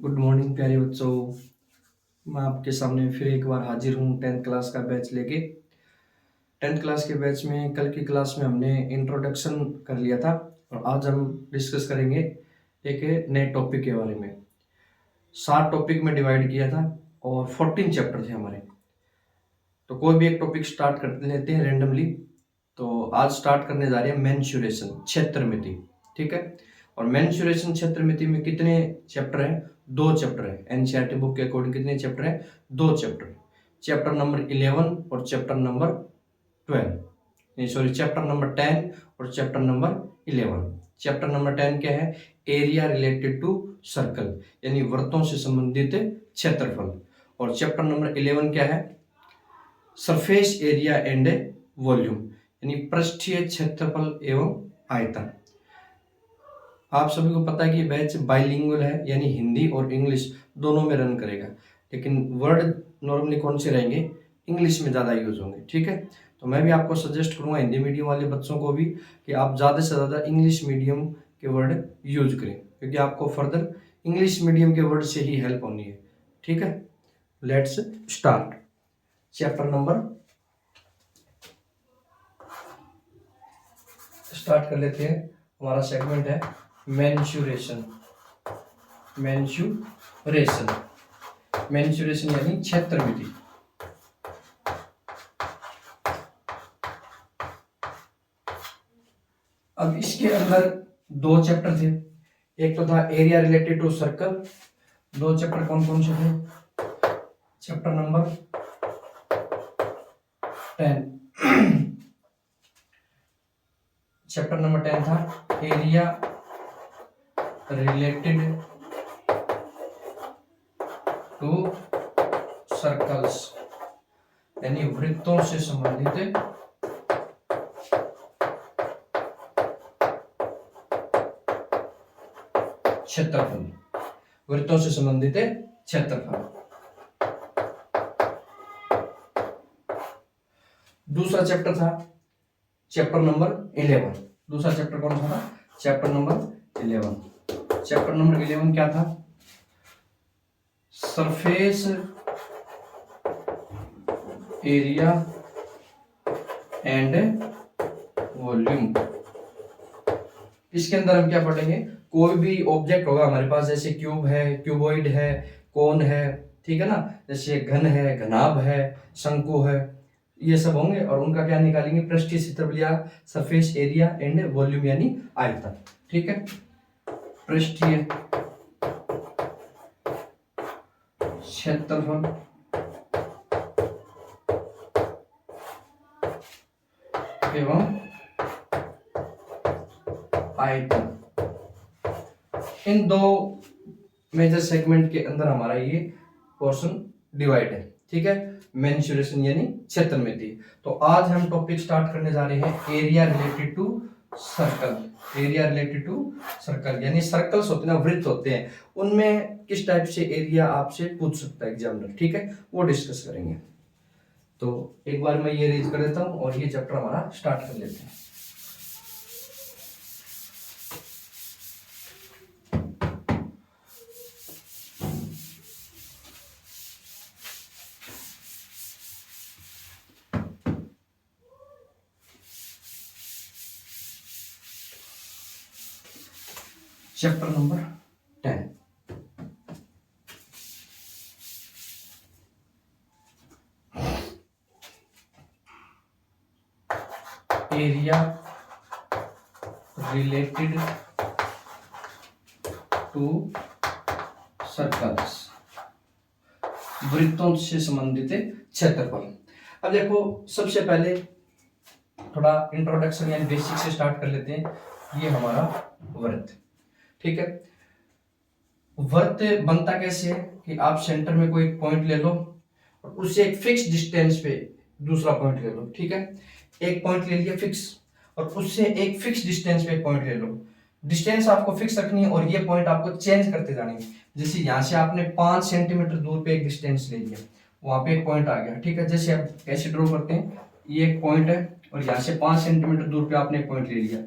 Good morning प्यारे बच्चों। मैं आपके सामने फिर एक बार हाजिर हूँ 10th क्लास का बैच लेके। 10th क्लास के बैच में कल की क्लास में हमने इंट्रोडक्शन कर लिया था और आज हम डिस्कस करेंगे एक नए टॉपिक के बारे में। 7 टॉपिक में डिवाइड किया था और 14 चैप्टर थे हमारे। तो कोई भी एक टॉपिक स्टार्ट कर लेते हैं रेंडमली। तो आज स्टार्ट करने जा रहे हैं मेंसुरेशन, क्षेत्रमिति। ठीक है। और मेंसुरेशन क्षेत्रमिति में कितने चैप्टर हैं? 2 चैप्टर है। एनसीईआरटी बुक के अकॉर्डिंग कितने चैप्टर हैं? 2 चैप्टर। चैप्टर नंबर 11 और chapter number 12, sorry chapter number 10 और चैप्टर नंबर 11। चैप्टर नंबर 10 क्या है? एरिया रिलेटेड टू सर्कल, यानी वृत्तों से संबंधित क्षेत्रफल। और चैप्टर नंबर 11 क्या है? सरफेस एरिया एंड वॉल्यूम, यानी पृष्ठीय क्षेत्रफल एवं आयतन। आप सभी को पता है कि बैच बाइलिंगुअल है, यानी हिंदी और इंग्लिश दोनों में रन करेगा, लेकिन वर्ड नॉर्मली कौन से रहेंगे? इंग्लिश में ज़्यादा यूज होंगे। ठीक है। तो मैं भी आपको सजेस्ट करूंगा, हिंदी मीडियम वाले बच्चों को भी, कि आप ज़्यादा से ज़्यादा इंग्लिश मीडियम के वर्ड यूज करें, क्योंकि आपको फर्दर इंग्लिश मीडियम के वर्ड से ही हेल्प होनी है। ठीक है। Let's start. Chapter number start कर लेते हैं। हमारा सेगमेंट है मेंसुरेशन। मेंसुरेशन मेंसुरेशन यानी क्षेत्रमिति। अब इसके अंदर 2 चैप्टर थे। एक तो था area related to circle. 2 chapter कौन कौन से थे? चैप्टर नंबर 10 चैप्टर नंबर 10 था एरिया रिलेटेड टू सर्कल्स, यानी वृत्तों से संबंधित क्षेत्रफल। वृत्तों से संबंधित क्षेत्रफल। दूसरा चैप्टर था चैप्टर नंबर 11। दूसरा चैप्टर कौन सा था? Chapter number 11। चैप्टर नंबर 11 क्या था? Surface area and volume. इसके अंदर हम क्या पढ़ेंगे? कोई भी ऑब्जेक्ट होगा हमारे पास, जैसे क्यूब है, क्यूबॉइड है, कोन है, ठीक है ना, जैसे घन है, घनाभ है, शंकु है, ये सब होंगे और उनका क्या निकालेंगे? पृष्ठीय क्षेत्रफल या सरफेस एरिया एंड वॉल्यूम, यानी आयतन। ठीक है। पृष्ठीय क्षेत्रफल एवं आयतन, इन 2 मेजर सेगमेंट के अंदर हमारा ये पोर्शन डिवाइड है। ठीक है। मेंसुरेशन यानी क्षेत्रमिति। तो आज हम टॉपिक स्टार्ट करने जा रहे हैं area related to circle. Area related to circle, यानी सर्कल्स होते हैं ना, वृत्त होते हैं, उनमें किस टाइप से एरिया आपसे पूछ सकता है एग्जामिनर। ठीक है, वो डिस्कस करेंगे। तो एक बार मैं ये रेज कर देता हूँ और ये चैप्टर हमारा स्टार्ट कर लेते हैं। Chapter number 10। Area related to circles, वृत्तों से संबंधित क्षेत्रफल। अब देखो, सबसे पहले थोड़ा इंट्रोडक्शन यानी बेसिक से स्टार्ट कर लेते हैं। ये हमारा वृत्त। ठीक है। वृत्त बनता कैसे है कि आप सेंटर में कोई पॉइंट ले लो और उससे एक फिक्स डिस्टेंस पे दूसरा पॉइंट ले लो। ठीक है। एक पॉइंट ले लिया फिक्स और उससे एक फिक्स डिस्टेंस पे एक पॉइंट ले लो। डिस्टेंस आपको फिक्स रखनी है और ये पॉइंट आपको चेंज करते जाने हैं। जैसे यहाँ से आपने 5 सेंटीमीटर दूर पे एक डिस्टेंस ले लिया, वहां पे एक पॉइंट आ गया। ठीक है। जैसे आप कैसे ड्रॉ करते हैं, ये एक पॉइंट है और यहाँ से 5 सेंटीमीटर दूर पे आपने एक पॉइंट ले लिया।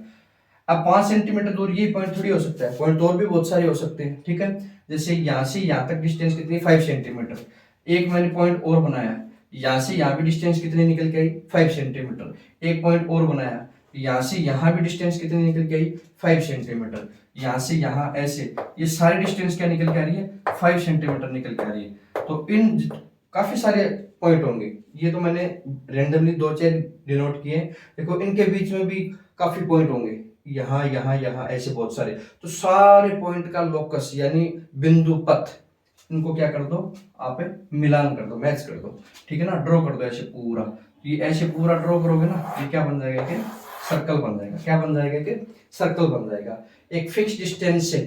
अब 5 सेंटीमीटर दूर ये पॉइंट थोड़ी हो सकता है, पॉइंट और भी बहुत सारे हो सकते हैं, ठीक है। जैसे यहाँ से यहाँ तक डिस्टेंस कितनी, 5 सेंटीमीटर। एक मैंने पॉइंट और बनाया, यहाँ से यहाँ भी डिस्टेंस कितनी निकल के आई, 5 सेंटीमीटर। एक पॉइंट और बनाया, यहाँ से यहाँ भी डिस्टेंस कितनी निकल के आई, 5 सेंटीमीटर। यहाँ से यहाँ ऐसे, ये सारी डिस्टेंस क्या निकल के आ रही है, 5 सेंटीमीटर निकल के आ रही है। तो इन काफी सारे पॉइंट होंगे, ये तो मैंने रेंडमली 2-4 डिनोट किए। देखो इनके बीच में भी काफी पॉइंट होंगे, यहाँ यहाँ यहाँ ऐसे बहुत सारे। तो सारे पॉइंट का लोकस यानी बिंदु पथ, इनको क्या कर दो आप, मिलान कर दो, मैच कर दो, ठीक है ना। ड्रॉ कर दो ऐसे पूरा, ये ऐसे पूरा ड्रॉ करोगे ना, ये क्या बन जाएगा कि सर्कल बन जाएगा। क्या बन जाएगा कि सर्कल बन जाएगा। एक फिक्स डिस्टेंस से,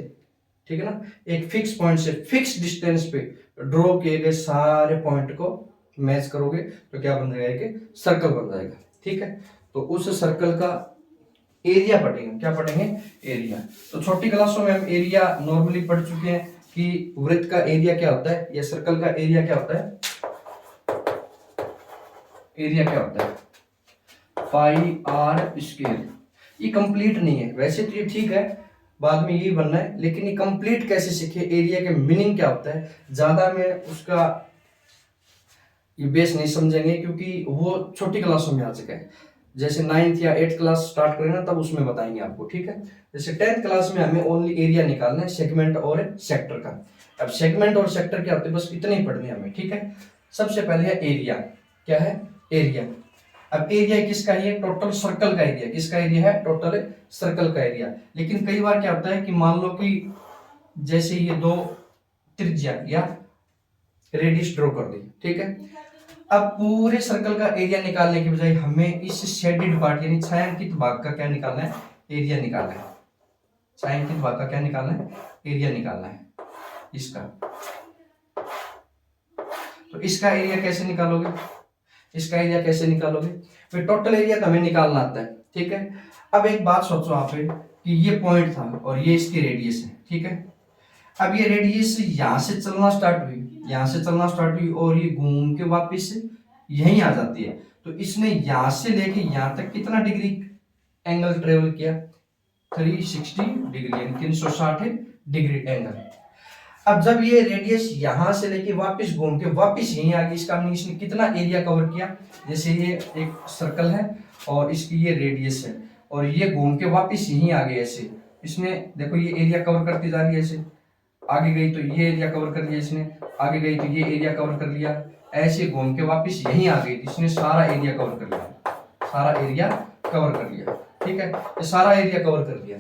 ठीक है ना, एक फिक्स पॉइंट से फिक्स डिस्टेंस पे ड्रॉ किए गए सारे पॉइंट को मैच करोगे तो क्या बन जाएगा कि सर्कल बन जाएगा, ठीक है। तो उस सर्कल का एरिया पढ़ेंगे, क्या पढ़ेंगे, एरिया। तो छोटी क्लासों में हम एरिया नॉर्मली पढ़ चुके हैं कि वृत्त का एरिया क्या होता है या सर्कल का एरिया क्या होता है। एरिया क्या होता है, पाई आर स्क्वायर। ये कंप्लीट नहीं है, वैसे तो ये ठीक है, बाद में यही बनना है, लेकिन ये कंप्लीट कैसे सीखे, एरिया के मीनिंग क्या होता है, ज्यादा में उसका ये बेस नहीं समझेंगे क्योंकि वो छोटी क्लासों में आ चुका है। जैसे 9th या 8th क्लास स्टार्ट करें ना तब उसमें बताएंगे आपको, ठीक है। जैसे 10th क्लास में हमें ओनली एरिया निकालना है, सेगमेंट और सेक्टर का। अब सेगमेंट और सेक्टर क्या होते हैं, बस इतने ही पढ़ने हमें, ठीक है। सबसे पहले है एरिया, क्या है, एरिया। अब एरिया किसका है, टोटल सर्कल का एरिया। किसका एरिया है, टोटल सर्कल का एरिया। लेकिन कई बार क्या होता है कि मान लो कि जैसे ये दो त्रिज्या या रेडियस ड्रॉ कर दी, ठीक है। अब पूरे सर्कल का एरिया निकालने के बजाय हमें इस शेडेड पार्ट यानी छायांकित भाग का क्या निकालना है, एरिया निकालना है। छायांकित भाग का क्या निकालना है, एरिया निकालना है इसका। तो इसका एरिया कैसे निकालोगे, इसका एरिया कैसे निकालोगे, फिर टोटल एरिया तो हमें निकालना आता है, ठीक है। अब एक बात सोचो आप कि ये पॉइंट था और ये इसकी रेडियस है, ठीक है। अब ये रेडियस यहां से चलना स्टार्ट हुई, यहां से चलना स्टार्ट हुई और ये घूम के वापस यहीं आ जाती है। तो इसने यहां से लेके यहां तक कितना डिग्री एंगल ट्रेवल किया, 360 डिग्री यानी 360 डिग्री एंगल। अब जब ये रेडियस यहां से लेके वापस घूम के वापस यहीं आ गई, इसका मीन इसने कितना एरिया कवर किया। जैसे ये एक सर्कल है और इसकी ये रेडियस है और ये घूम के वापस यहीं आ गए ऐसे, इसने देखो ये एरिया कवर करती जा रही है ऐसे, आगे गई तो ये एरिया कवर कर लिया इसने, आगे गई तो ये एरिया कवर कर लिया, ऐसे घूम के वापस यहीं आ गई, इसने सारा एरिया कवर कर लिया, सारा एरिया कवर कर लिया, ठीक है। ये सारा एरिया कवर कर लिया।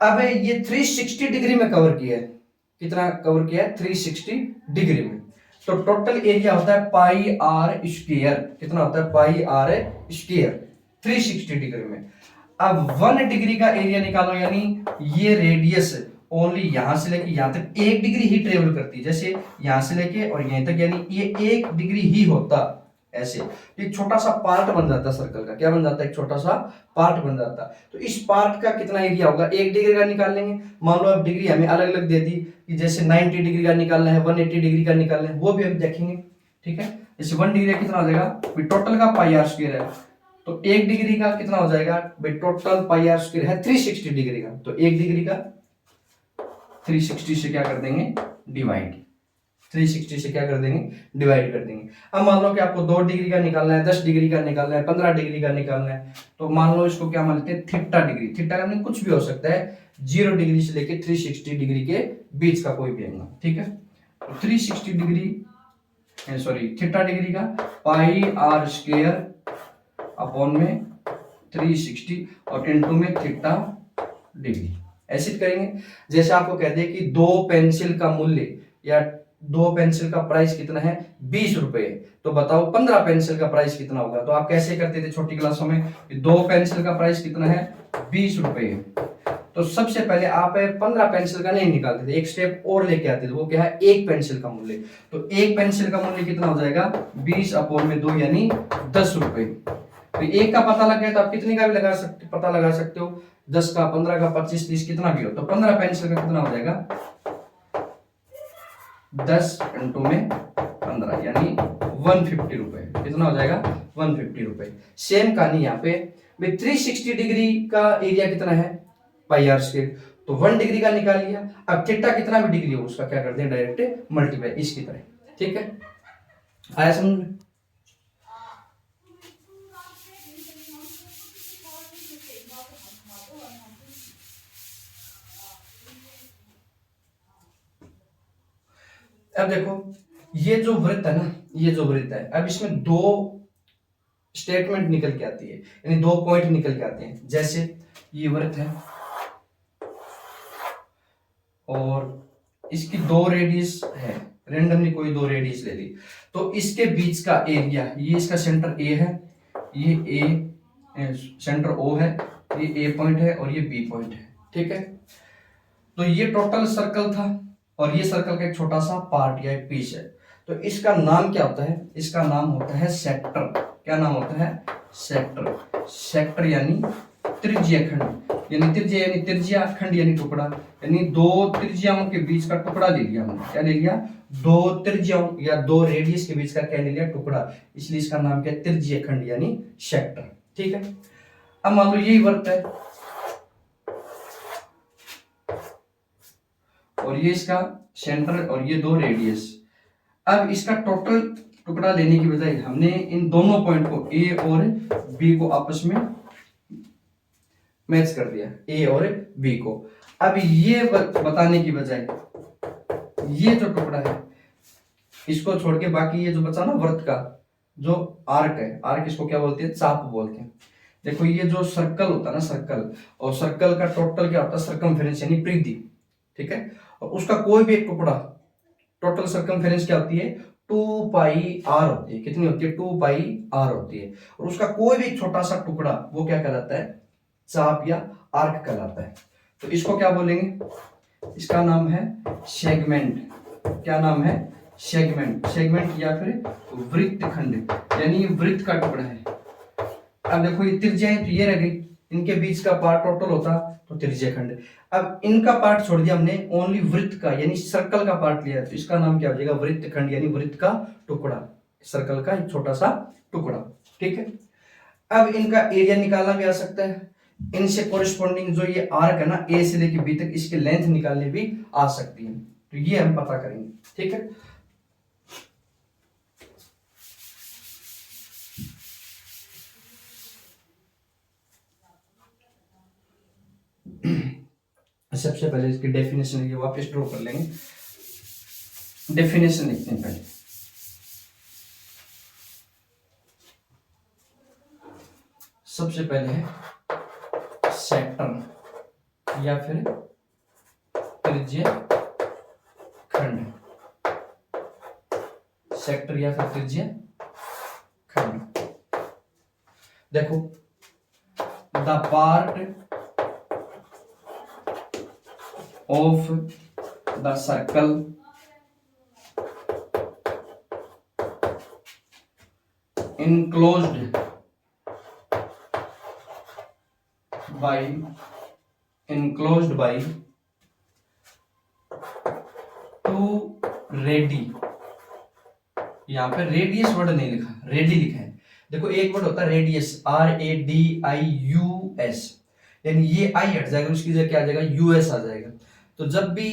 अब ये 360 डिग्री में कवर किया है, कितना कवर किया है, 360 डिग्री में। तो टोटल एरिया होता है पाई आर स्क्वायर, कितना होता है, पाई आर स्क्वायर 360 डिग्री में। अब 1 डिग्री का एरिया निकालो, यानी ये रेडियस ओनली यहां से लेके यहां तक 1 डिग्री ही ट्रेवल करती है। जैसे यहां से लेके और यहां तक, यानी ये 1 डिग्री ही होता ऐसे। एक छोटा सा पार्ट बन जाता सर्कल का, क्या बन जाता है, एक छोटा सा पार्ट बन जाता। तो इस पार्ट का कितना एरिया होगा, 1 डिग्री का निकाल लेंगे। मान लो अब डिग्री हमें अलग अलग दे दी कि जैसे 90 डिग्री का निकालना है, 180 डिग्री का निकालना है, वो भी हम देखेंगे, ठीक है। जैसे 1 डिग्री कितना हो जाएगा, टोटल का पाई आर स्क्वायर है, तो 1 डिग्री का कितना हो जाएगा भाई, टोटल पाई आर स्क्वायर है 360 डिग्री का, तो 1 डिग्री का 360 से क्या कर देंगे, डिवाइड, 360 से क्या कर देंगे, डिवाइड कर देंगे। अब मान लो कि आपको 2 डिग्री का निकालना है, 10 डिग्री का निकालना है, 15 डिग्री का निकालना है, तो मान लो इसको क्या मानते हैं, थीटा डिग्री। थीटा का मतलब कुछ भी हो सकता है, 0 डिग्री से लेके 360 डिग्री के बीच का कोई भी एंगल, ठीक है। तो 360 डिग्री सॉरी थीटा डिग्री का पाई आर स्क्वायर अपॉन में 360 और इनटू में थीटा डिग्री, ऐसे करेंगे। जैसे आपको कह दे कि 2 पेंसिल का मूल्य या 2 पेंसिल का प्राइस कितना है, 20 रुपए, तो बताओ 15 पेंसिल का प्राइस कितना होगा। तो आप कैसे करते थे छोटी क्लासों में, 2 पेंसिल का प्राइस कितना है, 20 रुपए। तो सबसे पहले आप 15 पेंसिल का नहीं निकालते थे, एक स्टेप और लेके आते थे, वो क्या है, 1 पेंसिल का मूल्य। तो 1 पेंसिल का मूल्य कितना हो जाएगा, 20 अपॉन में 2 यानी 10 रुपए। तो 1 का पता लग गया तो आप कितने का भी लगा सकते, पता लगा सकते हो, 10 का, 15 का, 25, 30 कितना भी हो। तो 15 पेंसिल का कितना हो जाएगा, 10 इंटू में 15 यानी 150 रुपए, कितना हो जाएगा, 150 रुपए। सेम कहानी यहाँ पे भाई 360 डिग्री का एरिया कितना है, पाई आर स्क्वायर, तो 1 डिग्री का निकाल लिया। अब थीटा कितना भी डिग्री हो उसका क्या करते हैं, डायरेक्ट मल्टीप्लाई इसकी तरह। ठीक है, आया समझ में? अब देखो ये जो वृत्त है ना, ये जो वृत्त है, अब इसमें दो स्टेटमेंट निकल के आती है, यानी दो पॉइंट निकल के आते हैं। जैसे ये वृत्त है और इसकी दो रेडियस है, रेंडमली कोई दो रेडियस ले ली, तो इसके बीच का एरिया, ये इसका सेंटर ए है, ये ए सेंटर ओ है, ये ए पॉइंट है और ये बी पॉइंट है। ठीक है, तो ये टोटल सर्कल था और ये सर्कल का एक छोटा सा पार्ट या एक पीस है। तो इसका नाम क्या होता है, इसका नाम होता है सेक्टर। क्या नाम होता है, सेक्टर। सेक्टर यानी त्रिज्यीय खंड, यानी त्रिज्या यानी त्रिज्या, खंड यानी टुकड़ा, यानी दो त्रिज्याओं के बीच का टुकड़ा ले लिया हमने। क्या ले लिया, दो त्रिज्याओं या दो रेडियस के बीच का क्या ले लिया, टुकड़ा, इसलिए इसका नाम क्या है, त्रिज्यीय खंड यानी सेक्टर। ठीक है, अब मान लो यही वृत्त है और ये इसका सेंटर और ये दो रेडियस। अब इसका टोटल टुकड़ा लेने की बजाय हमने इन दोनों पॉइंट को ए और बी को आपस में मैच कर दिया, ए और बी को। अब ये बताने की बजाय ये जो टुकड़ा है इसको छोड़ के बाकी ये जो बचा ना वृत्त का जो आर्क है, आर्क इसको क्या बोलते हैं, चाप बोलते हैं। देखो ये जो सर्कल होता है ना, सर्कल, और सर्कल का टोटल क्या होता है, सर्कमफेरेंस यानी परिधि। ठीक है, और उसका कोई भी एक टुकड़ा, टोटल सर्कमफेरेंस क्या होती है, 2 पाई आर होती है। कितनी होती है, 2 पाई आर होती है। और उसका कोई भी छोटा सा टुकड़ा वो क्या कहलाता है, चाप या आर्क कहलाता है। तो इसको क्या बोलेंगे, इसका नाम है सेगमेंट। क्या नाम है, सेगमेंट। सेगमेंट या फिर वृत्तखंड, यानी वृत्त का टुकड़ा है। अब देखो ये त्रिज्या है तो ये रह गई, इनके बीच का पार्ट टोटल होता तो त्रिज्या खंड। अब इनका पार्ट छोड़ दिया हमने, ओनली वृत्त का यानी सर्कल का पार्ट लिया, तो इसका नाम क्या हो जाएगा, वृत्त खंड यानी वृत्त का टुकड़ा, सर्कल का एक छोटा सा टुकड़ा। ठीक है, अब इनका एरिया निकालना भी आ सकता है, इनसे कोरिस्पॉन्डिंग जो ये आर्क है ना, ए से लेकर बी तक, इसकी लेंथ निकालने भी आ सकती है। तो ये हम पता करेंगे। ठीक है, सबसे पहले इसकी डेफिनेशन ये वापस ड्रॉ कर लेंगे। डेफिनेशन लिखते हैं पहले। सबसे पहले है सेक्टर या फिर त्रिज्यीय खंड। सेक्टर या फिर त्रिज्यीय खंड। देखो the part of the circle enclosed by two ready. यहाँ पे रेडियस वर्ड नहीं लिखा, रेडी लिखा है। देखो एक वर्ड होता है रेडियस, RADIUS, यानी ये आई हट जाएगा, उसकी जगह क्या आ जाएगा, यूएस आ जाएगा। तो जब भी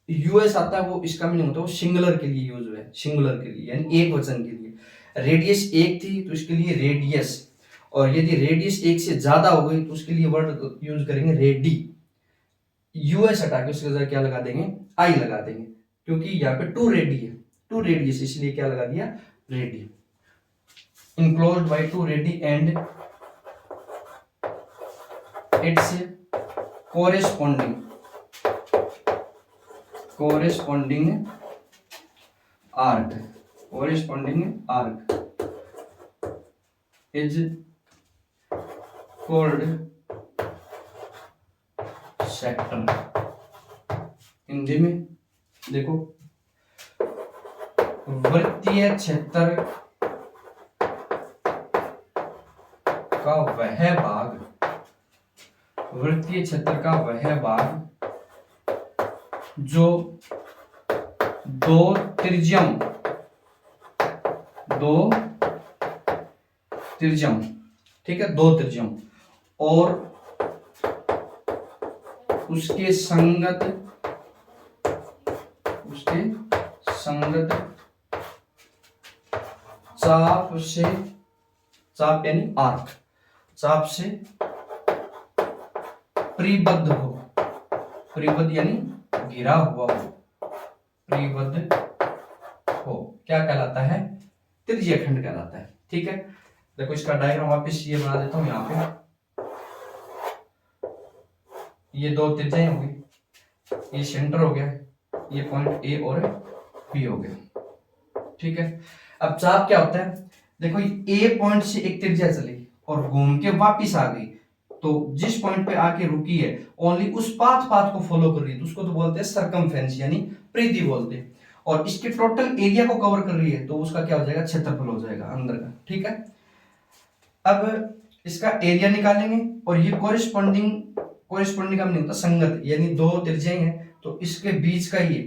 यूएस आता है वो इसका मीनिंग होता है वो सिंगुलर के लिए यूज हुआ है, सिंगुलर के लिए यानी एक वचन के लिए। रेडियस एक थी तो इसके लिए रेडियस, और यदि रेडियस एक से ज्यादा हो गई तो उसके लिए वर्ड यूज करेंगे रेडी। यूएस हटा के उसके जगह क्या लगा देंगे, आई लगा देंगे, क्योंकि यहाँ पे टू रेडी है, टू रेडियस, इसलिए क्या लगा दिया, ready. Enclosed by two ready and it's corresponding arc is called sector। Hindi में देखो, वृत्तीय क्षेत्र का वह भाग, वृत्तीय क्षेत्र का वह भाग जो दो त्रिज्याओं ठीक है, दो त्रिज्याओं और उसके संगत चाप से, चाप यानी आर्क, चाप से परिबद्ध हो, परिबद्ध यानी घिरा हुआ हो, परिबद्ध हो, क्या कहलाता है? त्रिज्यखंड कहलाता है। ठीक है, देखो इसका डायग्राम वापस ये बना देता हूं। यहाँ पे ये दो त्रिज्याएं हो गई, ये सेंटर हो गया, ये पॉइंट ए और बी हो गया। ठीक है, अब चाप क्या होता है? देखो ए पॉइंट से एक त्रिज्या चली और घूम के वापिस आ गई, तो जिस पॉइंट पे आके रुकी है ओनली उस पाथ को फॉलो कर रही है, तो उसको तो बोलते हैं सरकमफेरेंस यानी परिधि बोलते हैं। और इसके टोटल एरिया को कवर कर रही है, तो उसका क्या हो जाएगा? क्षेत्रफल हो जाएगा अंदर का। ठीक है, अब इसका एरिया निकालेंगे और ये कोरिस्पोंडिंग का नहीं होता संगत, यानी दो त्रिज्याएं हैं तो इसके बीच का ये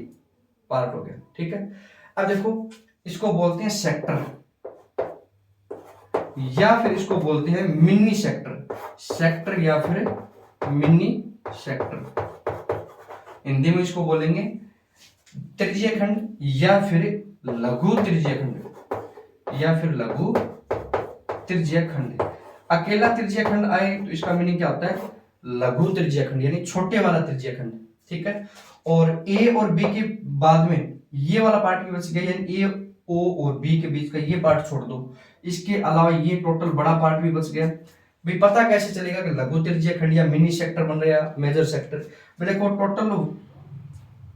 पार्ट हो गया। ठीक है, अब देखो इसको बोलते हैं सेक्टर, या फिर इसको बोलते हैं मिनी सेक्टर, सेक्टर या फिर मिनी सेक्टर। हिंदी में इसको बोलेंगे त्रिज्यखंड या फिर लघु त्रिज्यखंड, या फिर लघु त्रिज्यखंड। अकेला त्रिज्यखंड आए तो इसका मीनिंग क्या होता है? लघु त्रिज्यखंड यानी छोटे वाला त्रिज्यखंड। ठीक है, और ए और बी के बाद में ये वाला पार्ट भी बच गया, यानी ए ओ और बी के बीच का ये पार्ट छोड़ दो, इसके अलावा ये टोटल बड़ा पार्ट भी बच गया। भाई पता कैसे चलेगा कि लघु त्रिज्यखंड या मिनी सेक्टर बन रहा है, मेजर सेक्टर? देखो टोटल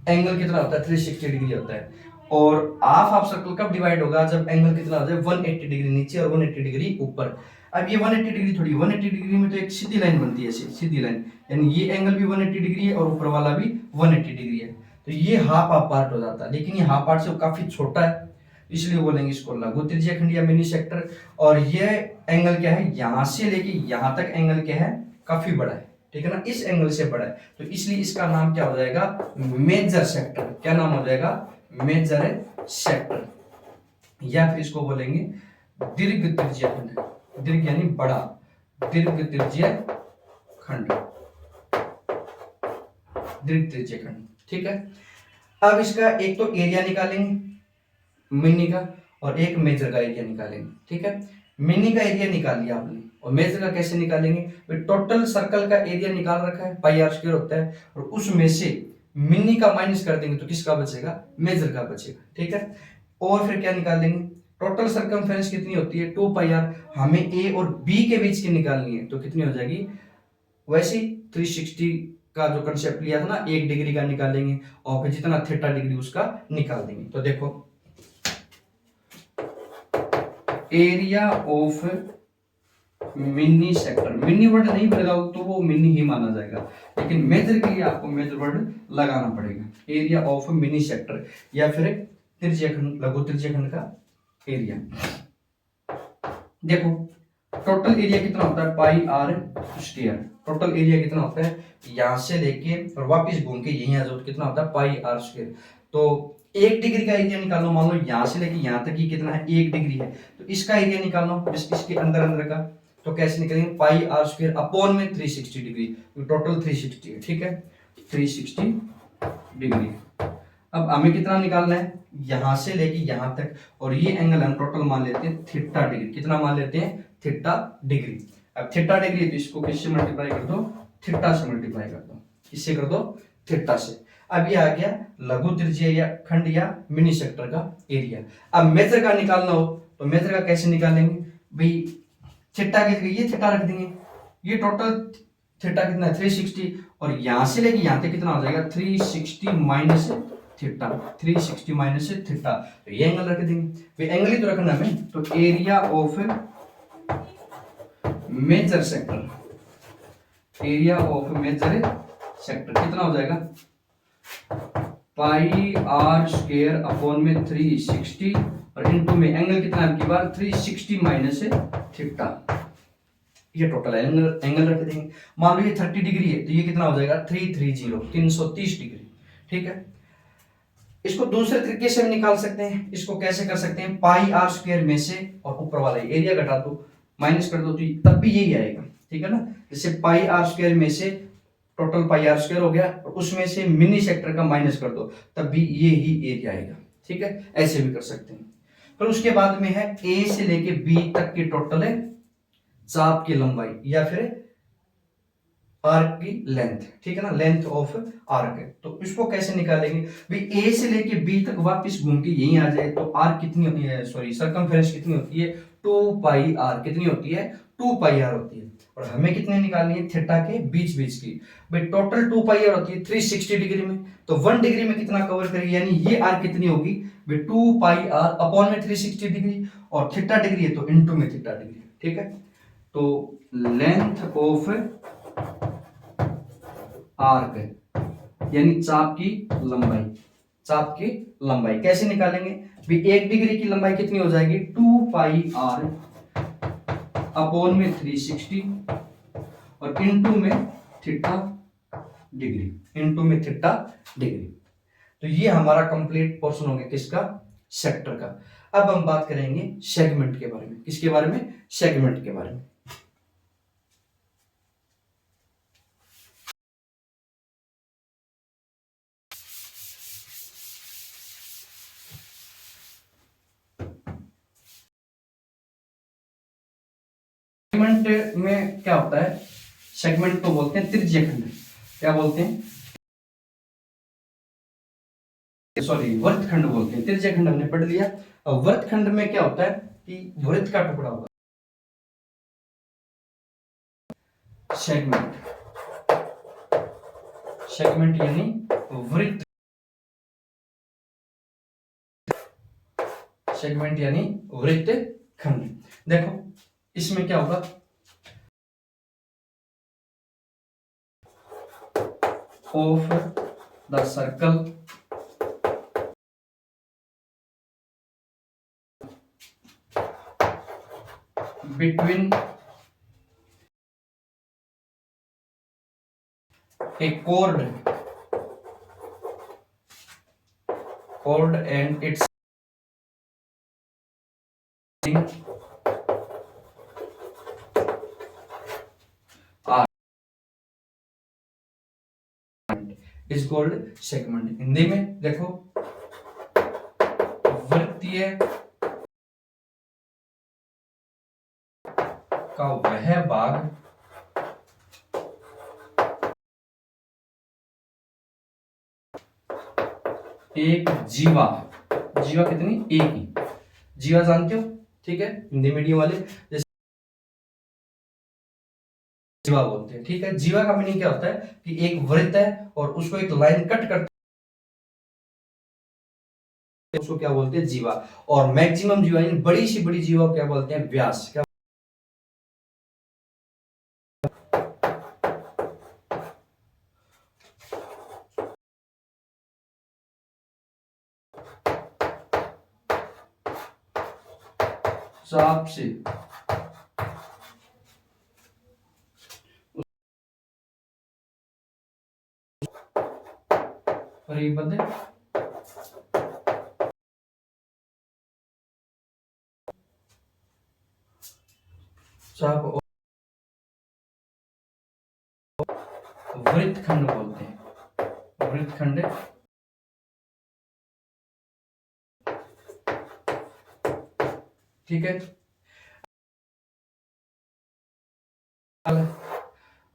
एंगल कितना होता है? 360 डिग्री होता है, और हाफ सर्कल कब डिवाइड होगा? जब एंगल कितना हो जाए? 180 डिग्री नीचे और 180 डिग्री ऊपर। अब ये 180 डिग्री थोड़ी, 180 डिग्री में तो एक सीधी लाइन बनती है, सीधी लाइन, यानी ये एंगल भी 180 डिग्री है और ऊपर वाला भी 180 डिग्री है, तो ये हाफ पार्ट हो जाता है। लेकिन ये हाफ पार्ट से काफी छोटा है, इसलिए बोलेंगे इसको लघु त्रिज्यखंड या मिनी सेक्टर। और ये एंगल क्या है? यहां से लेके यहां तक एंगल क्या है? काफी बड़ा है। ठीक है ना, इस एंगल से बड़ा है, तो इसलिए इसका नाम क्या हो जाएगा? Major sector. क्या नाम हो जाएगा? Major sector. या फिर इसको बोलेंगे दीर्घ त्रिज्यखंड, दीर्घ यानी बड़ा, दीर्घ त्रिज्यखंड, दीर्घ त्रिज्यखंड। ठीक है, अब इसका एक तो एरिया निकालेंगे मिनी का, और एक मेजर का एरिया निकालेंगे। ठीक है, मिनी का एरिया निकाल लिया आपने, और मेजर का कैसे निकालेंगे? टोटल सर्कल का एरिया निकाल रखा है, पाई आर स्क्वायर होता है, और उसमें से मिनी का माइनस कर देंगे तो किसका बचेगा? मेजर का बचेगा। ठीक है, और फिर क्या निकालेंगे? टोटल सर्कमफेरेंस कितनी होती है? 2 पाई आर। हमें ए और बी के बीच की निकालनी है, तो कितनी हो जाएगी? वैसे 360 का जो कंसेप्ट लिया था ना, 1 डिग्री का निकालेंगे और फिर जितना थीटा डिग्री उसका निकाल देंगे। तो देखो area of mini sector, mini word नहीं बनेगा तो वो मिनी ही माना जाएगा, लेकिन मेजर के लिए आपको मेजर वर्ड लगाना पड़ेगा। एरिया ऑफ मिनी सेक्टर या फिर त्रिज्यखंड, लघु त्रिज्यखंड का एरिया। देखो टोटल एरिया कितना होता है? पाई आर स्क्वायर। टोटल एरिया कितना होता है? यहां से लेके और वापस घूम के यहीं आ जाओ तो कितना होता है? पाई आर स्क्वायर। तो 1 डिग्री का एरिया निकालो, मान लो यहां से लेके यहां तक ही कितना है? 1 डिग्री है, तो इसका एरिया निकालो इसके अंदर अंदर का, तो कैसे निकलेंगे? पाई आर स्क्वायर अपॉन में 360 डिग्री, तो टोटल 360 है। ठीक है, 360 डिग्री। अब हमें कितना निकालना है? यहां से लेके यहां तक, और ये एंगल हम टोटल मान लेते हैं थीटा डिग्री। कितना मान लेते हैं? Theta degree. अब थीटा डिग्री तो इसको किससे मल्टीप्लाई कर दो? थीटा से मल्टीप्लाई कर दो। किससे कर दो? थीटा से। अब ये आ गया लघु त्रिज्यखंड या मिनी सेक्टर का एरिया। अब मेजर का निकालना हो तो मेजर का कैसे निकालेंगे भाई? थीटा की जगह ये थीटा रख देंगे, ये टोटल थीटा कितना है? 360, और यहां से लेके यहां तक कितना हो जाएगा? 360 माइनस थीटा, 360 माइनस थीटा, तो ये एंगल रख देंगे। भाई एंगल ही तो रखना है, तो area of major sector, area of major sector कितना हो जाएगा? पाई आर स्क्वायर अपॉन में 360, और इनटू में एंगल कितना है? 360 माइनस थीटा, ये टोटल एंगल रख देंगे। मान लो ये 30 डिग्री है, तो ये कितना हो जाएगा? 330 डिग्री। ठीक है, इसको दूसरे तरीके से हम निकाल सकते हैं। इसको कैसे कर सकते हैं? पाई आर स्क्वायर में से और ऊपर वाला एरिया घटा दो, माइनस कर दो तो तब भी यही आएगा, ठीक है ना। जैसे पाई आर स्क्वायर में से टोटल पाई आर स्क्वायर हो गया और उसमें से मिनी सेक्टर का माइनस कर दो तब भी ये ही एरिया आएगा, ठीक है। ऐसे भी कर सकते हैं। फिर उसके बाद में है ए से लेके बी तक की टोटल है चाप की लंबाई या फिर आर्क की लेंथ, ठीक है ना, लेंथ ऑफ आर्क है। तो इसको कैसे निकालेंगे भाई, ए से लेके बी तक वापस घूम के यहीं आ जाए तो आर्क कितनी होती है, सॉरी सरकमफेरेंस कितनी होती है, 2 पाई आर कितनी होती है, 2 पाई आर होती है। और हमें कितने निकालनी है, थीटा के बीच बीच की। भाई टोटल 2 पाई आर होती है 360 डिग्री में, तो 1 डिग्री में कितना कवर करेगी, यानी ये आर कितनी होगी भाई 2 पाई आर अपॉन में 360 डिग्री, और थीटा डिग्री है तो इनटू में थीटा डिग्री, ठीक है। तो लेंथ ऑफ आर्क यानी चाप की लंबाई, चाप की लंबाई कैसे निकालेंगे भी, 1 डिग्री की लंबाई कितनी हो जाएगी 2 पाई आर अपॉन में 360 और इनटू में थीटा डिग्री, इनटू में थीटा डिग्री। तो ये हमारा कंप्लीट पोर्शन हो गया किसका, सेक्टर का। अब हम बात करेंगे सेगमेंट के बारे में, किसके बारे में, सेगमेंट के बारे में। सेगमेंट में क्या होता है, सेगमेंट को बोलते हैं त्रिज्यखंड, क्या बोलते हैं, सॉरी वृत्तखंड बोलते हैं, त्रिज्यखंड हमने पढ़ लिया। अब वृत्तखंड में क्या होता है कि वृत्त का टुकड़ा होगा, सेगमेंट, सेगमेंट यानी वृत्त, सेगमेंट यानी वृत्त खंड। देखो इसमें क्या होगा, of the circle between a chord and its are is called segment। Hindi में देखो वृत्तीय का वह भाग एक जीवा, जीवा कितनी, एक ही, जीवा जानते हो, ठीक है, हिंदी मीडियम वाले जैसे जीवा बोलते हैं, ठीक है। जीवा का मीनिंग क्या होता है कि एक वृत्त है और उसको एक लाइन कट करते हैं, उसको क्या बोलते हैं, जीवा। और मैक्सिमम जीवा यानी बड़ी सी बड़ी जीवा क्या बोलते हैं, व्यास। क्या चाप से परिबद्ध चाप वृत्तखंड बोलते हैं, वृत्तखंड, ठीक है।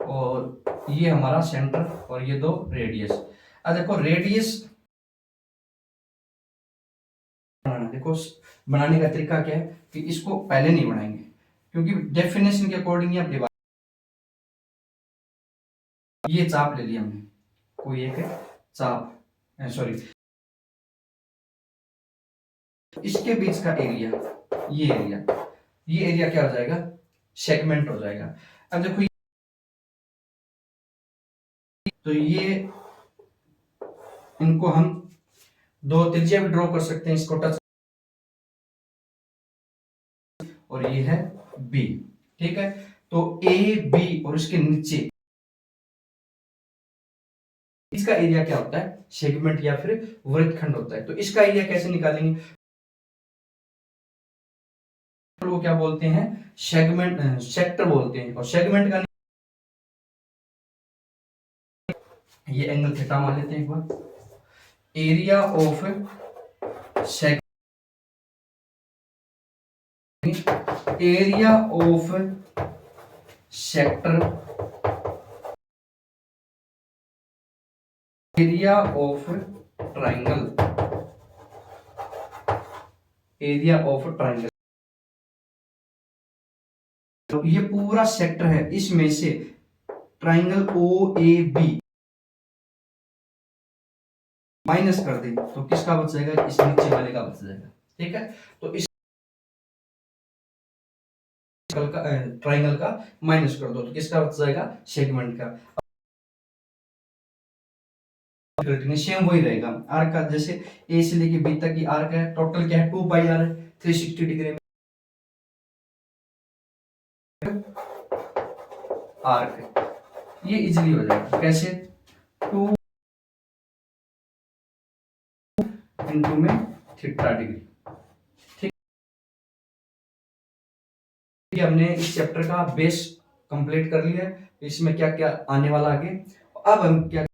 और ये हमारा सेंटर और ये दो रेडियस। अब देखो रेडियस बनाना, देखो बनाने का तरीका क्या है कि इसको पहले नहीं बनाएंगे क्योंकि डेफिनेशन के अकॉर्डिंग ही आप डिवाइड, ये चाप ले लिया हमने, कोई एक चाप, सॉरी इसके बीच का एरिया, ये एरिया, ये एरिया क्या हो जाएगा, सेगमेंट हो जाएगा। अब देखो तो ये इनको हम दो त्रिज्या भी ड्रॉ कर सकते हैं, इसको टच, और ये है बी, ठीक है। तो ए बी और इसके नीचे इसका एरिया क्या होता है, सेगमेंट या फिर वृत्तखंड होता है। तो इसका एरिया कैसे निकालेंगे, को क्या बोलते हैं, सेगमेंट, सेक्टर बोलते हैं। और सेगमेंट का ये एंगल थीटा मान लेते हैं एक बार। Area of segment, area of sector, area of triangle, area of triangle. तो ये पूरा सेक्टर है, इसमें से triangle O A B minus कर दें तो किसका बच जाएगा, इस नीचे वाले का बच जाएगा। ठीक है, तो इस ट्राइंगल का माइनस कर दो तो किसका बच जाएगा, सेगमेंट का। सेम वही रहेगा, आर्क का जैसे ए से लेके बी तक की आर्क है, टोटल क्या है 2 पाई आर है, 360 डिग्री में आर्क। ये इजीली हो जाएगा, कैसे, 2 इंटू में थीटा डिग्री। ठीक, हमने इस चैप्टर का बेस कंप्लीट कर लिया है, इसमें क्या क्या आने वाला आगे। अब हम क्या,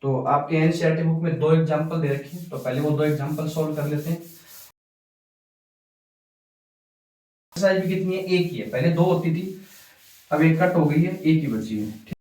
तो आपके एनसीईआरटी बुक में 2 एग्जांपल दे रखे हैं, तो पहले वो 2 एग्जांपल सॉल्व कर लेते हैं। साइज भी कितनी है, एक ही है, पहले 2 होती थी, अब एक कट हो गई है, एक ही बची है।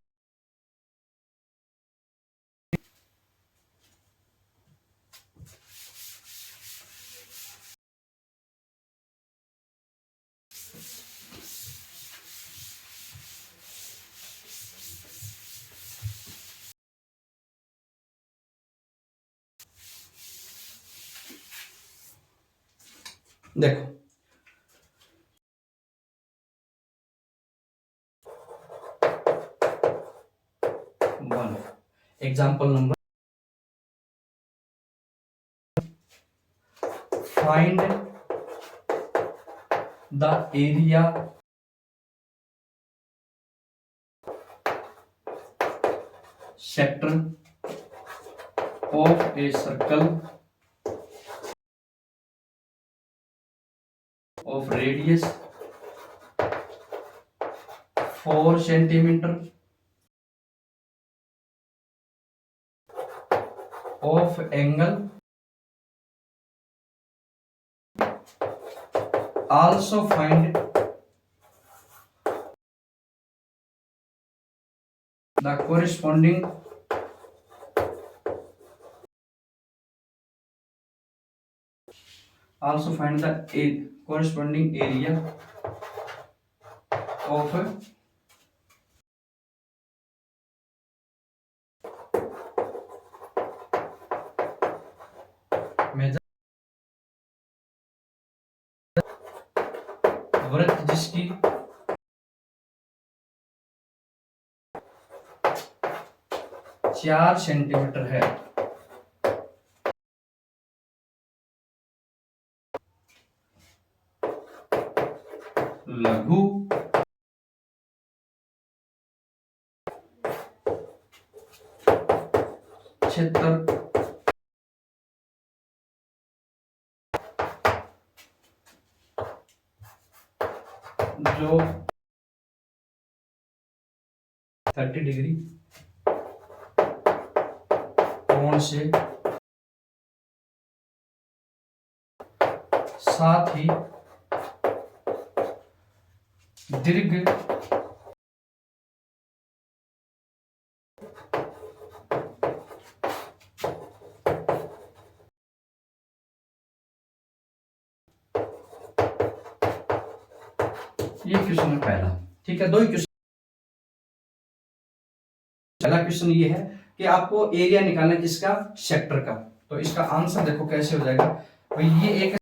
देखो one example number, find the area sector of a circle of radius 4 centimeter of angle, also find the corresponding corresponding area of major वृत्त जिसकी चार सेंटीमीटर है, लघु क्षेत्र जो 30 डिग्री कोण से, साथ ही दीर्घ ये क्वेश्चन है पहला। ठीक है, 2 ही क्वेश्चन। पहला क्वेश्चन ये है कि आपको एरिया निकालना है किसका, सेक्टर का। तो इसका आंसर देखो कैसे हो जाएगा भाई, ये एक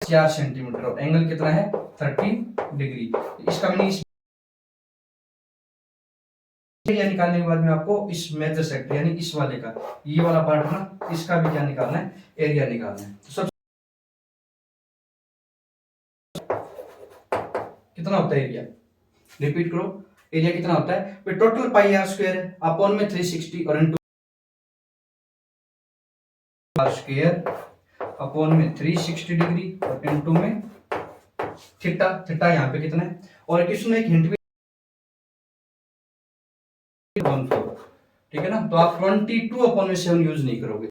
4 सेंटीमीटर और एंगल कितना है 30 डिग्री। इसका मीनिंग एरिया निकालने के बाद में आपको इस मेजर सेक्टर यानी इस वाले का, ये वाला पार्ट ना, इसका भी क्या निकालना है, एरिया निकालना है। तो सब कितना होता है एरिया, रिपीट करो, एरिया कितना होता है, टोटल पाई आर स्क्वायर है अपॉन में 360 और इनटू आर स्क्वायर अपॉन में 360 डिग्री और इनटू में थीटा। थीटा यहाँ पे कितना है, और इसमें एक हिंट भी 14, ठीक है ना। तो आप 22/7 यूज नहीं करोगे,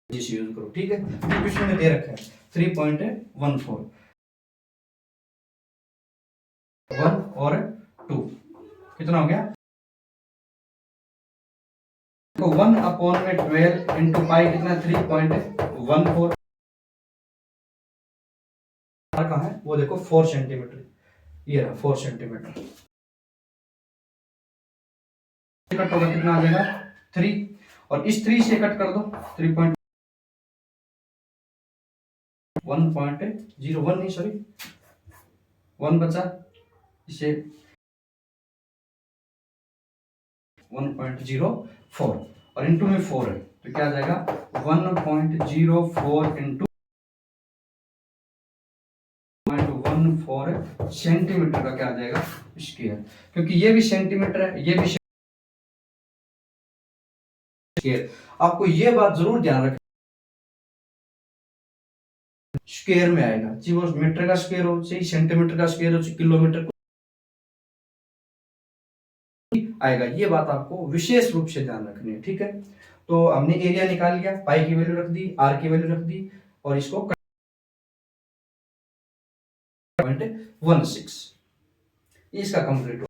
जिस यूज करो, ठीक है। तो क्वेश्चन में दे रखा है 3.14, 1 और 2 कितना हो गया, तो 1/12 इंटू पाई कितना 3.14, कहाँ है वो देखो 4 सेंटीमीटर, ये रहा 4 सेंटीमीटर। कट होगा कितना आ जाएगा 3, और इस 3 से कट कर दो 3.1.01 नहीं सॉरी 1 बचा, इसे 1.04 और इंटू में 4 है तो क्या आ जाएगा 1.04 इंटू 0.14 सेंटीमीटर का क्या आ जाएगा स्क्वायर, क्योंकि ये भी सेंटीमीटर है ये भी स्क्वायर। आपको ये बात जरूर ध्यान रखें, स्क्वायर में आएगा, चाहे वो मीटर का स्क्वायर हो, चाहे सेंटीमीटर का स्क्वायर हो, चाहे किलोमीटर आएगा, ये बात आपको विशेष रूप से ध्यान रखनी है, ठीक है। तो हमने एरिया निकाल लिया, पाई की वैल्यू रख दी, आर की वैल्यू रख दी, और इसको 0.16 इसका कंप्लीट हो।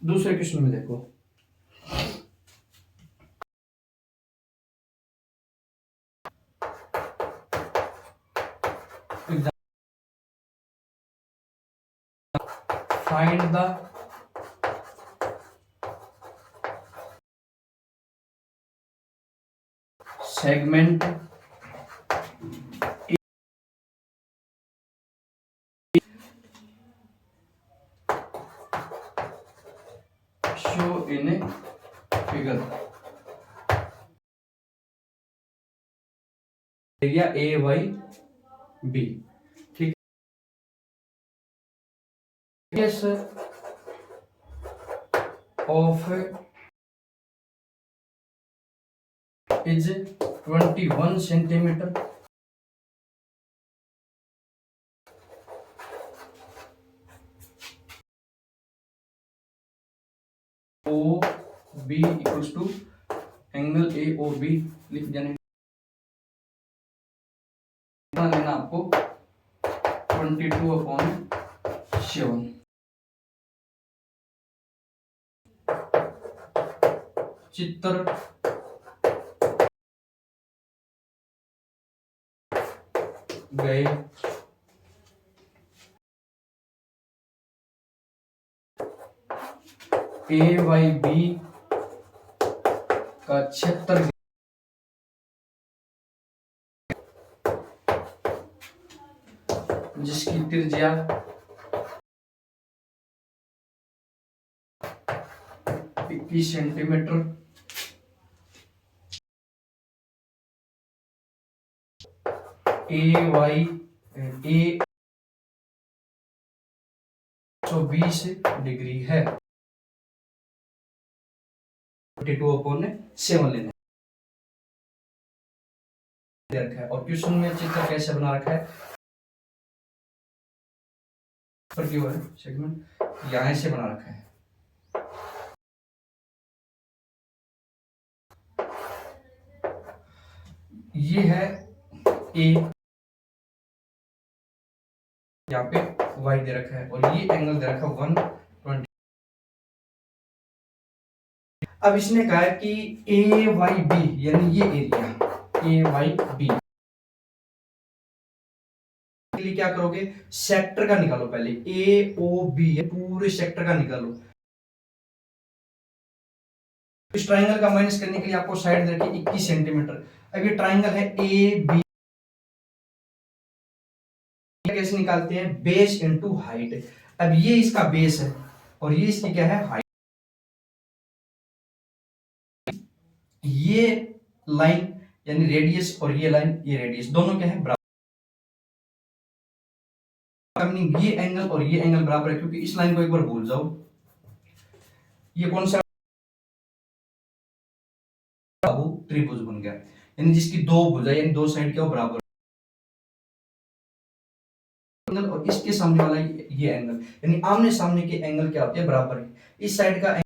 दूसरे क्वेश्चन में देखो, find the segment show in a figure, area A Y B, ठीक है। ऑफ इज 21 सेंटीमीटर, O B equals to angle A O B लिख देने, लेना आपको 22/7। चित्र गए ए वाई बी का क्षेत्र जिसकी त्रिज्या 21 सेंटीमीटर, ए वाई ए 120 डिग्री है, 22/7 लेना रखा है। और क्वेश्चन में चित्र कैसे बना रखा है, पर क्यों है सेगमेंट यहां से बना रखा है, ये है ए, यहाँ पे y दे रखा है और ये एंगल दे रखा है 120। अब इसने कहा है कि ए वाई बी यानी ये एरिया ए वाई बी लिए क्या करोगे, सेक्टर का निकालो पहले, ए ओ बी पूरे सेक्टर का निकालो। इस ट्राइंगल का माइनस करने के लिए आपको साइड दे रखी 21 सेंटीमीटर। अब ये ट्राइंगल है ए बी, कैसे निकालते हैं, बेस इनटू हाइट। अब ये इसका बेस है और ये इसकी क्या है, हाइट। ये लाइन यानी रेडियस और ये लाइन, ये रेडियस दोनों क्या है, बराबर। ये एंगल और ये एंगल बराबर है, क्योंकि इस लाइन को एक बार भूल जाओ, ये कौन सा त्रिभुज बन गया, यानी जिसकी दो भुजा यानी दो साइड क्या हो, बराबर। एंगल और इसके सामने वाला ये एंगल, यानी आमने सामने के एंगल क्या होते हैं, बराबर है। इस साइड का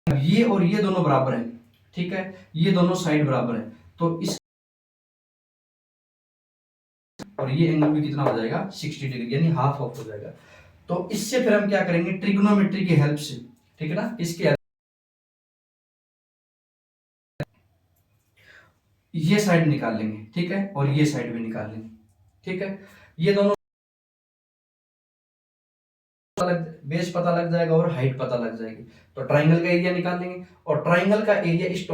ये और ये दोनों बराबर है, ठीक है, ये दोनों साइड बराबर है, तो इस और ये एंगल भी कितना हो जाएगा, 60 डिग्री, यानी हाफ ऑफ हो जाएगा। तो इससे फिर हम क्या करेंगे, ट्रिग्नोमेट्री की हेल्प से, ठीक है ना, इसके ये साइड निकाल लेंगे, ठीक है, और ये साइड भी निकाल लेंगे, ठीक है। ये दोनों बेस पता लग जाएगा और हाइट पता लग जाएगी, तो ट्राइंगल का एरिया निकाल लेंगे। और ट्राइंगल का एरिया इस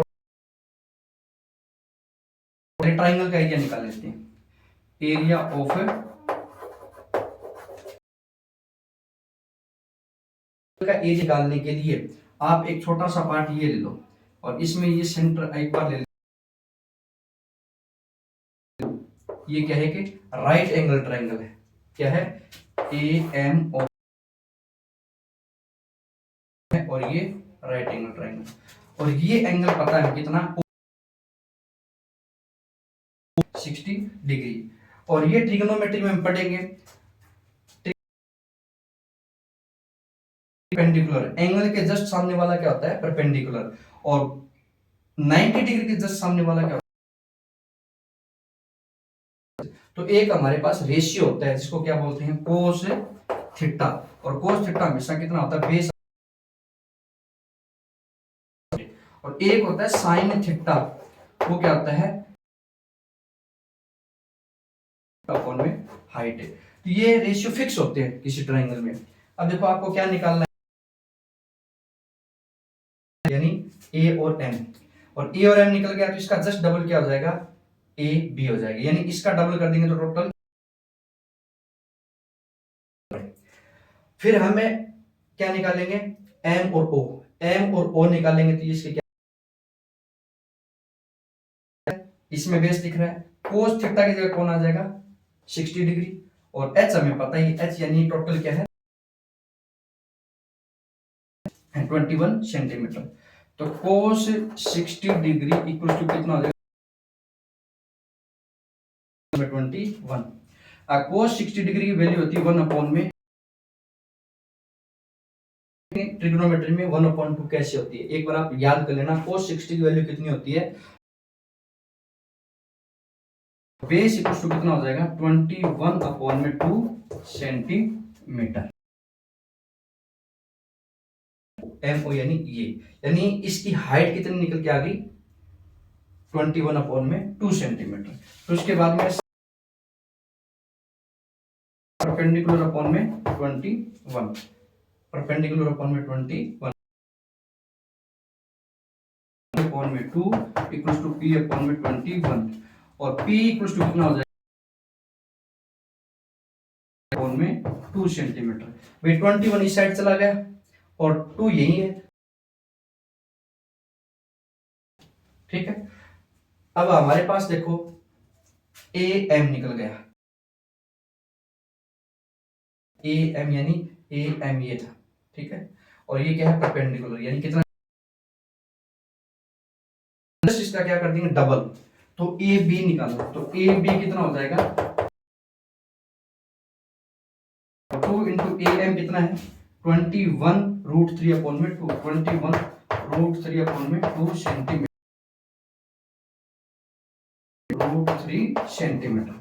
ट्राइंगल का एरिया निकाल लेते हैं, एरिया ऑफ का एरिया निकालने के लिए आप एक छोटा सा पार्ट ये ले लो और इसमें ये सेंटर एक बार ले लो। ये क्या है कि राइट एंगल ट्राइंगल है, क्या है, ए एम ओ, और ये राइट एंगल ट्राइंगल, और ये एंगल पता है कितना, 60 डिग्री। और ये ट्रिग्नोमेट्री में हम पढ़ेंगे परपेंडिकुलर, एंगल के जस्ट सामने वाला क्या होता है, परपेंडिकुलर, और 90 डिग्री के जस्ट सामने वाला क्या होता है। तो एक हमारे पास रेशियो होता है जिसको क्या बोलते हैं, कोस थीटा, और कोस थीटा हमेशा कितना होता है, बेस, और एक होता है साइन थीटा, वो क्या होता है, अपॉन में हाइट है। तो ये रेशियो फिक्स होते हैं किसी ट्रायंगल में। अब देखो आपको क्या निकालना है, यानी ए और एम, और ए और एम निकल गया तो इसका जस्ट डबल क्या हो जाएगा, ए बी हो जाएगा, यानी इसका डबल कर देंगे तो टोटल। फिर हमें क्या निकालेंगे, एम और ओ, एम और ओ निकालेंगे तो इसके क्या, इसमें बेस दिख रहा है, कोस थीटा की जगह कौन आ जाएगा, 60 डिग्री, और एच हमें पता ही, एच यानी टोटल क्या है, 21 सेंटीमीटर। तो कोस 60 डिग्री इक्वल टू कितना हो जाएगा, 21। कोस 60 डिग्री की वैल्यू होती है 1 अपॉन में, ट्रिग्नोमेट्री में 1/2 कैसे होती है, एक बार आप याद कर लेना, कोस 60 की वैल्यू कितनी होती है, बेस इक्वल टू कितना हो जाएगा, 21/2 सेंटीमीटर। एम ओ यानी ये, यानी इसकी हाइट कितनी निकल के आ गई, 21/2 सेंटीमीटर। तो उसके बाद में परपेंडिकुलर अपॉन में 21, परपेंडिकुलर अपॉन में 21 अपॉन में 2 इक्वल्स टू पी अपॉन में 21, और p इक्वल्स टू कितना हो जाएगा, अपॉन में 2 सेंटीमीटर। भाई 21 इस साइड चला गया और 2 यही है, ठीक है। अब हमारे पास देखो ए एम निकल गया, ए एम यानी ए एम ये था, ठीक है, और ये क्या है, परपेंडिकुलर, यानी कितना, इसका क्या कर देंगे डबल, तो ए बी निकालो, तो ए बी कितना हो जाएगा, 2 इंटू ए एम कितना है, 21√3 अपॉन में 2, 21√3 अपॉन में 2 सेंटीमीटर, √3 सेंटीमीटर।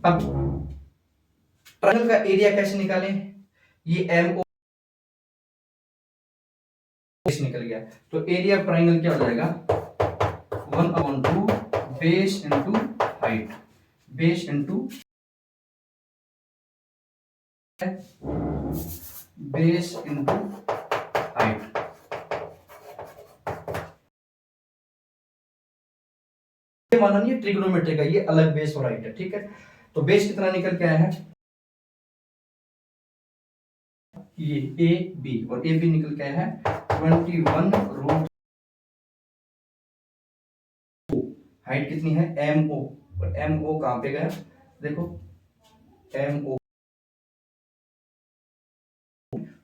अब ट्रायंगल का एरिया कैसे निकालें, ये एम ओ निकल गया, तो एरिया ट्रायंगल क्या हो जाएगा, 1/2 base into height, base into base into height. ये माना नहीं ट्रिग्नोमेट्री का, ये अलग बेस और हाइट है, ठीक है। तो बेस कितना निकल के आया है, ये ए बी, और ए बी निकल के आया है 21 हाइट कितनी है एम ओ, और एम ओ कहां पे गया, देखो एम ओ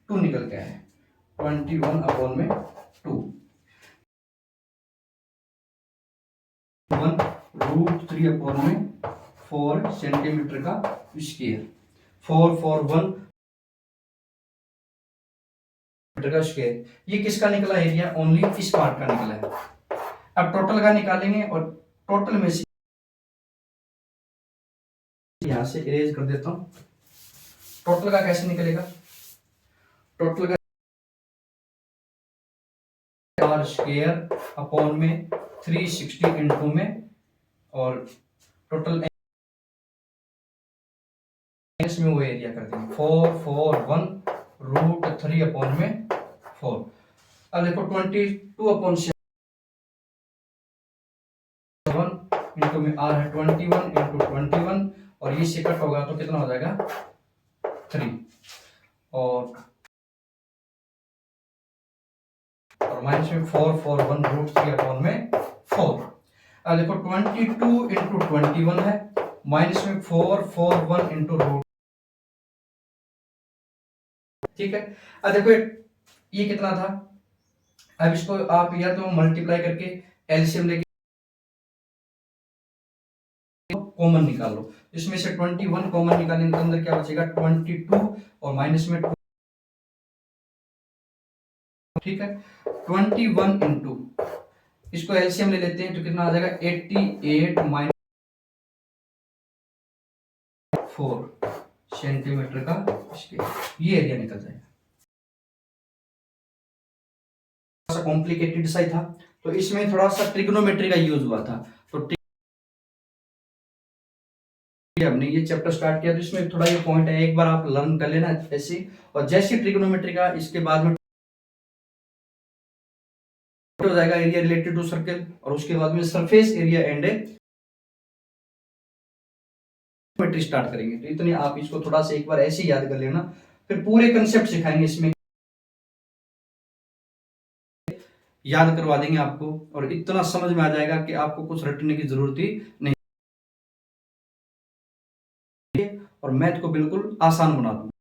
2 निकल के आया है 21/2, 1√3/4 सेंटीमीटर का स्क्वायर, 441 मीटर का स्क्वायर। ये किसका निकला एरिया, ओनली इस पार्ट का निकला है। अब टोटल का निकालेंगे, और टोटल में से यहां से इरेज कर देता हूं। टोटल का कैसे निकलेगा, टोटल का आर स्क्वायर अपॉन में 360 इंटू में, और टोटल में वो एरिया कर देंगे 441√3/4। अब देखो 22/7 इंटू में आर है 21 और ये से कट होगा तो कितना हो जाएगा 3, और माइनस में 441√3/4। अब देखो 22 × 21 है, माइनस में 441 इंटू रूट, ठीक है। अब देखो ये कितना था, अब इसको आप या तो मल्टीप्लाई करके एलसीएम लेके कॉमन निकाल लो, इसमें से 21 कॉमन निकालेंगे तो अंदर क्या बचेगा 22, और माइनस में 2, ठीक है। 21 इंटू, इसको एलसीएम ले लेते हैं तो कितना आ जाएगा 88 माइनस 4 सेंटीमीटर का स्क्वायर, ये एरिया निकल जाएगा। कॉम्प्लिकेटेड सा ही था, तो इसमें थोड़ा सा ट्रिग्नोमेट्री का यूज हुआ था। तो हमने ये चैप्टर स्टार्ट किया तो इसमें थोड़ा ये पॉइंट है, एक बार आप लर्न कर लेना ऐसे, और जैसे ट्रिग्नोमेट्री का इसके बाद में हो जाएगा एरिया रिलेटेड टू सर्कल, और उसके बाद में surface area and geometry start करेंगे। तो इतने आप इसको थोड़ा सा एक बार ऐसे याद कर लेना, फिर पूरे कंसेप्ट सिखाएंगे इसमें, याद करवा देंगे आपको, और इतना समझ में आ जाएगा कि आपको कुछ रटने की जरूरत ही नहीं, और मैथ को बिल्कुल आसान बना दूंगा।